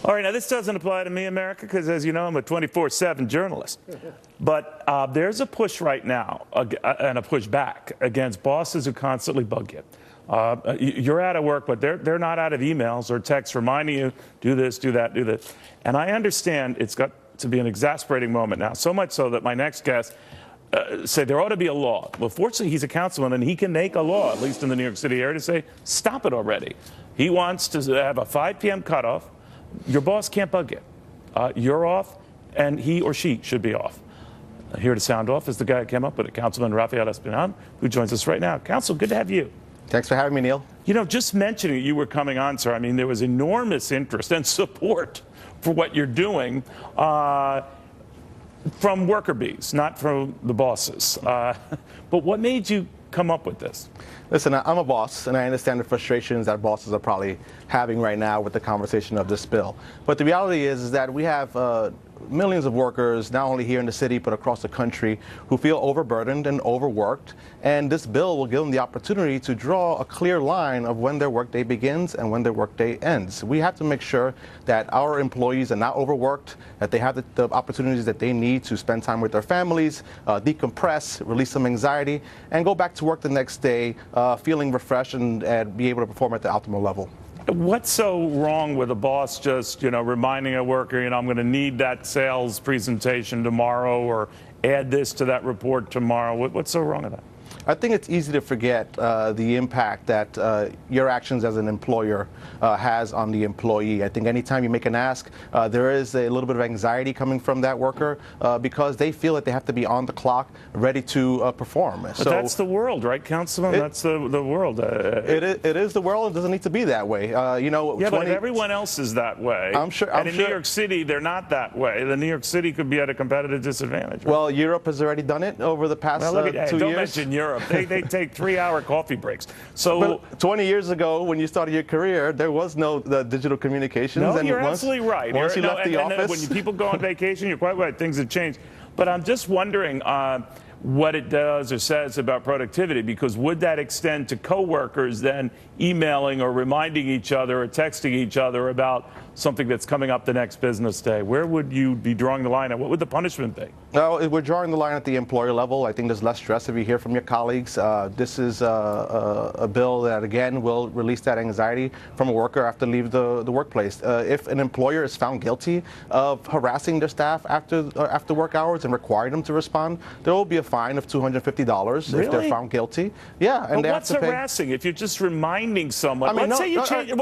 All right, now this doesn't apply to me, America, because as you know, I'm a 24/7 journalist. But there's a push right now and a push back against bosses who constantly bug you. You're out of work, but they're not out of emails or texts reminding you, do this, do that, do this. And I understand it's got to be an exasperating moment now, so much so that my next guest said there ought to be a law. Well, fortunately, he's a councilman, and he can make a law, at least in the New York City area, to say, stop it already. He wants to have a 5 p.m. cutoff. Your boss can't bug you. You're off, and he or she should be off. Here to sound off is the guy who came up with it, Councilman Rafael Espinal, who joins us right now. Council, good to have you. Thanks for having me, Neil. You know, just mentioning you were coming on, sir, I mean, there was enormous interest and support for what you're doing from worker bees, not from the bosses. But what made you come up with this? Listen, I'm a boss, and I understand the frustrations that bosses are probably having right now with the conversation of this bill. But the reality is that we have millions of workers, not only here in the city, but across the country, who feel overburdened and overworked. And this bill will give them the opportunity to draw a clear line of when their workday begins and when their workday ends. We have to make sure that our employees are not overworked, that they have the opportunities that they need to spend time with their families, decompress, release some anxiety, and go back to work the next day feeling refreshed and be able to perform at the optimal level. What's so wrong with a boss just, reminding a worker, I'm going to need that sales presentation tomorrow or add this to that report tomorrow? What's so wrong with that? I think it's easy to forget the impact that your actions as an employer has on the employee. I think anytime you make an ask, there is a little bit of anxiety coming from that worker because they feel that they have to be on the clock, ready to perform. But so that's the world, right, Councilman? That's the world. It is the world. It doesn't need to be that way. Yeah, but if everyone else is that way, I'm sure. In New York City, they're not that way. The New York City could be at a competitive disadvantage. Right? Well, Europe has already done it over the past 2 years. Don't mention Europe. They take 3-hour coffee breaks. So but 20 years ago, when you started your career, there was no digital communications. No, you're absolutely right. Once you left the office, when people go on vacation, you're quite right. Things have changed. But I'm just wondering what it does or says about productivity, because would that extend to coworkers then emailing or reminding each other or texting each other about something that's coming up the next business day? Where would you be drawing the line, and what would the punishment be? No, we're drawing the line at the employer level. I think there's less stress if you hear from your colleagues. This is a bill that, again, will release that anxiety from a worker after leave the workplace. If an employer is found guilty of harassing their staff after work hours and requiring them to respond, there will be a fine of $250 Really? if they're found guilty. Yeah, and but what's harassing? If you're just reminding someone, let's say you change.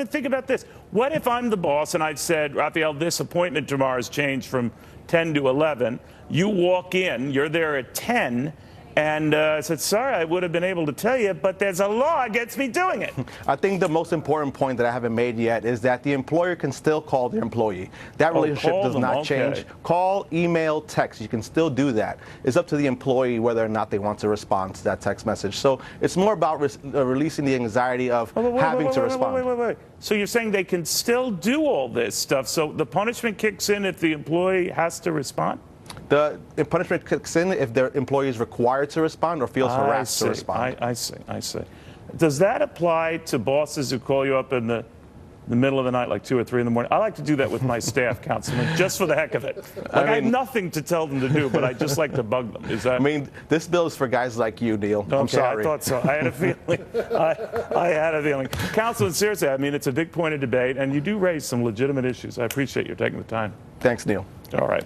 Think about this. What if I'm the boss and I've said, Rafael, this appointment tomorrow has changed from 10 to 11. You walk in, you're there at 10, and I said, sorry, I would have been able to tell you, but there's a law against me doing it. I think the most important point that I haven't made yet is that the employer can still call the employee. That relationship does not change. Call, email, text. You can still do that. It's up to the employee whether or not they want to respond to that text message. So it's more about releasing the anxiety of having to respond. Wait. So you're saying they can still do all this stuff, so the punishment kicks in if the employee has to respond? The punishment kicks in if their employee is required to respond or feels harassed to respond. I see. Does that apply to bosses who call you up in the middle of the night, like 2 or 3 in the morning? I like to do that with my staff, Councilman, just for the heck of it. I have nothing to tell them to do, but I just like to bug them. Is that? I mean, this bill is for guys like you, Neil. Okay, I'm sorry. I thought so. I had a feeling. I had a feeling. Councilman, seriously, I mean, it's a big point of debate, and you do raise some legitimate issues. I appreciate you taking the time. Thanks, Neil. All right.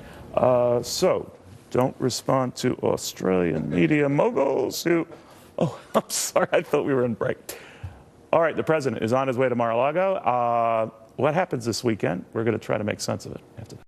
So, don't respond to Australian media moguls who... Oh, I'm sorry. I thought we were in break. All right. The president is on his way to Mar-a-Lago. What happens this weekend? We're going to try to make sense of it after that.